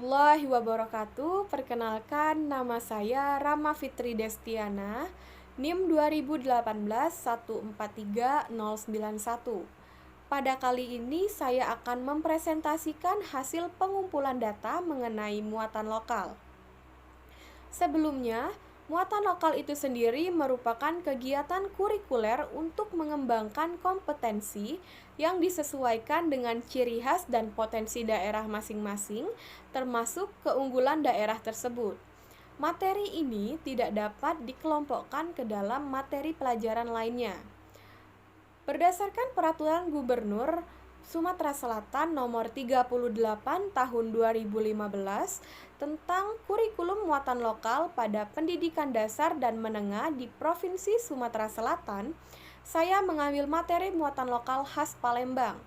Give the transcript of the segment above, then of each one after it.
warahmatullahi wabarakatuh. Perkenalkan, nama saya Rama Fitri Destiana, NIM 2018 143091. Pada kali ini saya akan mempresentasikan hasil pengumpulan data mengenai muatan lokal. Sebelumnya, muatan lokal itu sendiri merupakan kegiatan kurikuler untuk mengembangkan kompetensi yang disesuaikan dengan ciri khas dan potensi daerah masing-masing, termasuk keunggulan daerah tersebut. Materi ini tidak dapat dikelompokkan ke dalam materi pelajaran lainnya. Berdasarkan Peraturan Gubernur Sumatera Selatan Nomor 38 Tahun 2015 tentang kurikulum muatan lokal pada pendidikan dasar dan menengah di Provinsi Sumatera Selatan, saya mengambil materi muatan lokal khas Palembang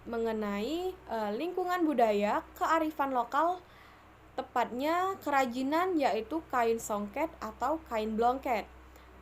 mengenai lingkungan budaya, kearifan lokal, tepatnya kerajinan yaitu kain songket atau kain blongket.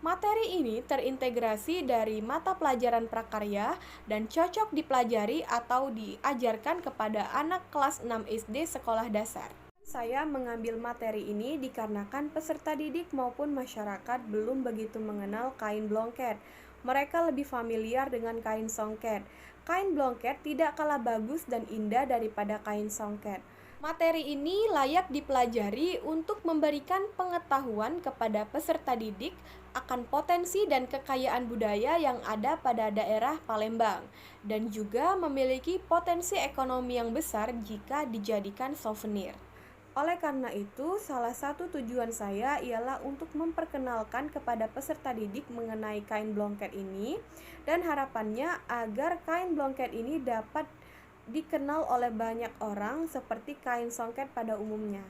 Materi ini terintegrasi dari mata pelajaran prakarya dan cocok dipelajari atau diajarkan kepada anak kelas 6 SD sekolah dasar. Saya mengambil materi ini dikarenakan peserta didik maupun masyarakat belum begitu mengenal kain blongket. Mereka lebih familiar dengan kain songket. Kain blongket tidak kalah bagus dan indah daripada kain songket. Materi ini layak dipelajari untuk memberikan pengetahuan kepada peserta didik akan potensi dan kekayaan budaya yang ada pada daerah Palembang, dan juga memiliki potensi ekonomi yang besar jika dijadikan souvenir. Oleh karena itu, salah satu tujuan saya ialah untuk memperkenalkan kepada peserta didik mengenai kain blongket ini, dan harapannya agar kain blongket ini dapat dikenal oleh banyak orang seperti kain songket pada umumnya.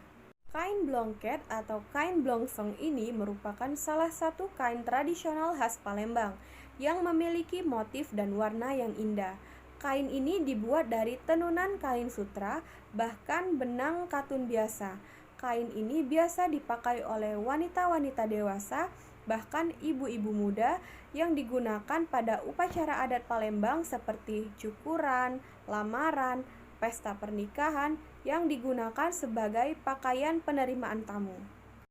Kain blongket atau kain blongsong ini merupakan salah satu kain tradisional khas Palembang yang memiliki motif dan warna yang indah. Kain ini dibuat dari tenunan kain sutra, bahkan benang katun biasa. Kain ini biasa dipakai oleh wanita-wanita dewasa, bahkan ibu-ibu muda, yang digunakan pada upacara adat Palembang seperti cukuran, lamaran, pesta pernikahan, yang digunakan sebagai pakaian penerimaan tamu.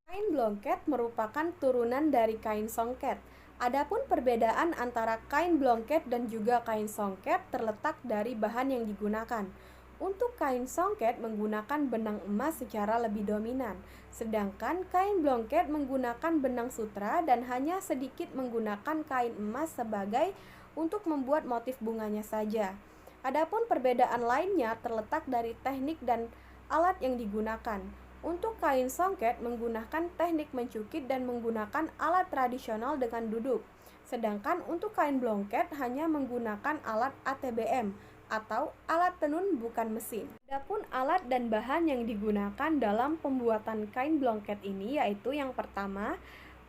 Kain blongket merupakan turunan dari kain songket. Adapun perbedaan antara kain blongket dan juga kain songket terletak dari bahan yang digunakan. Untuk kain songket menggunakan benang emas secara lebih dominan, sedangkan kain blongket menggunakan benang sutra dan hanya sedikit menggunakan kain emas sebagai untuk membuat motif bunganya saja. Adapun perbedaan lainnya terletak dari teknik dan alat yang digunakan. Untuk kain songket menggunakan teknik mencukit dan menggunakan alat tradisional dengan duduk. Sedangkan untuk kain blongket hanya menggunakan alat ATBM atau alat tenun bukan mesin. Adapun alat dan bahan yang digunakan dalam pembuatan kain blongket ini yaitu yang pertama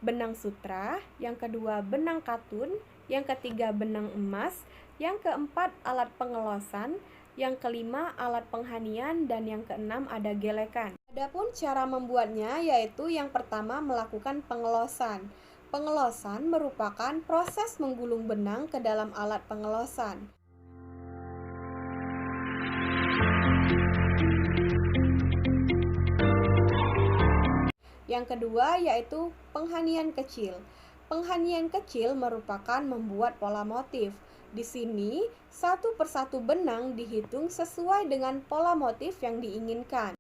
benang sutra, yang kedua benang katun, yang ketiga benang emas, yang keempat alat pengelosan, yang kelima alat penghanian, dan yang keenam ada gelekan. Adapun cara membuatnya yaitu yang pertama melakukan pengelosan. Pengelosan merupakan proses menggulung benang ke dalam alat pengelosan. Yang kedua yaitu penghanian kecil. Penghanian kecil merupakan membuat pola motif. Di sini, satu persatu benang dihitung sesuai dengan pola motif yang diinginkan.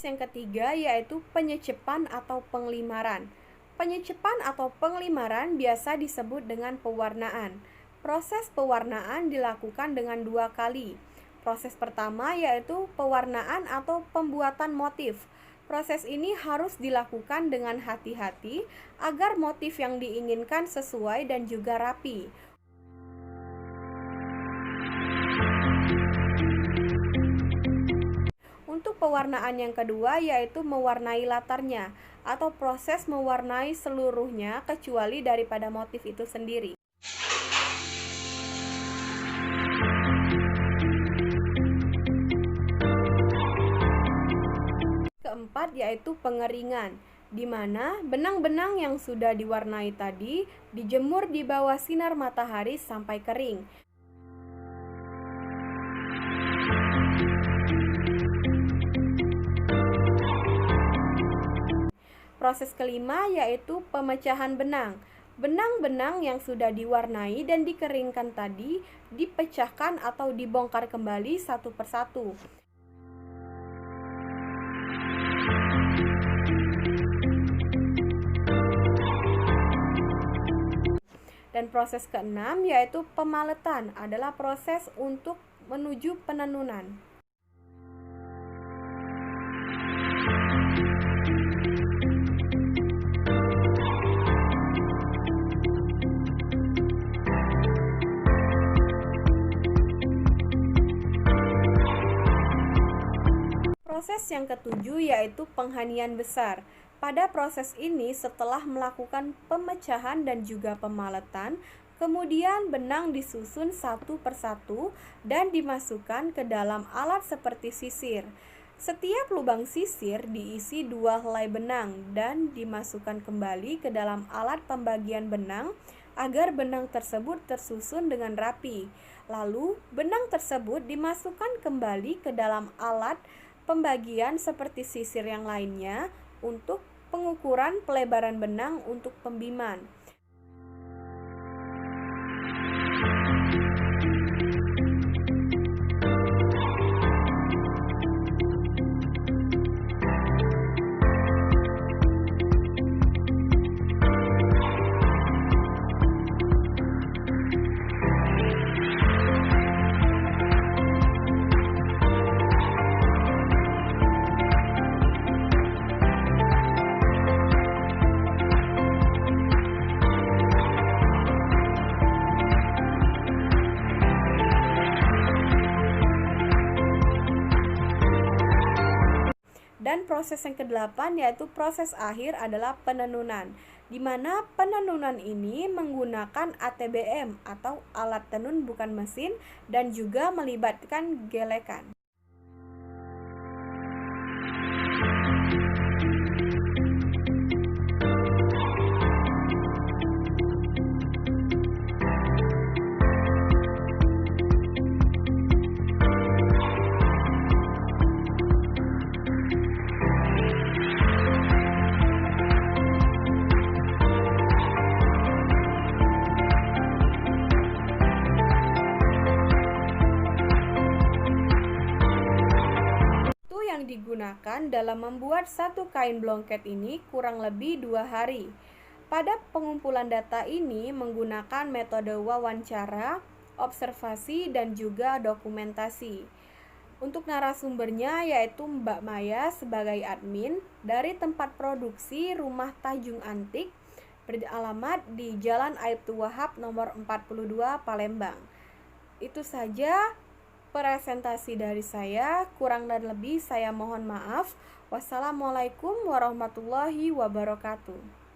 Yang ketiga yaitu penyecepan atau penglimaran. Penyecepan atau penglimaran biasa disebut dengan pewarnaan. Proses pewarnaan dilakukan dengan dua kali. Proses pertama yaitu pewarnaan atau pembuatan motif. Proses ini harus dilakukan dengan hati-hati agar motif yang diinginkan sesuai dan juga rapi. Untuk pewarnaan yang kedua yaitu mewarnai latarnya atau proses mewarnai seluruhnya kecuali daripada motif itu sendiri. Keempat yaitu pengeringan. di mana benang-benang yang sudah diwarnai tadi dijemur di bawah sinar matahari sampai kering. Proses kelima yaitu pemecahan benang. Benang-benang yang sudah diwarnai dan dikeringkan tadi dipecahkan atau dibongkar kembali satu persatu. Dan proses keenam yaitu pemaletan adalah proses untuk menuju penenunan. Proses yang ketujuh yaitu penghanian besar. Pada proses ini setelah melakukan pemecahan dan juga pemaletan, kemudian benang disusun satu persatu dan dimasukkan ke dalam alat seperti sisir. Setiap lubang sisir diisi 2 helai benang dan dimasukkan kembali ke dalam alat pembagian benang agar benang tersebut tersusun dengan rapi. Lalu, benang tersebut dimasukkan kembali ke dalam alat pembagian seperti sisir yang lainnya untuk pengukuran pelebaran benang untuk pembiman. Dan proses yang ke-8 yaitu proses akhir adalah penenunan, di mana penenunan ini menggunakan ATBM atau alat tenun bukan mesin dan juga melibatkan gelekan. Yang digunakan dalam membuat satu kain blongket ini kurang lebih 2 hari. Pada pengumpulan data ini menggunakan metode wawancara, observasi, dan juga dokumentasi. Untuk narasumbernya yaitu Mbak Maya sebagai admin dari tempat produksi Rumah Tajung Antik beralamat di Jalan Aibtu Wahab nomor 42 Palembang. Itu saja presentasi dari saya, kurang dan lebih saya mohon maaf. Wassalamualaikum warahmatullahi wabarakatuh.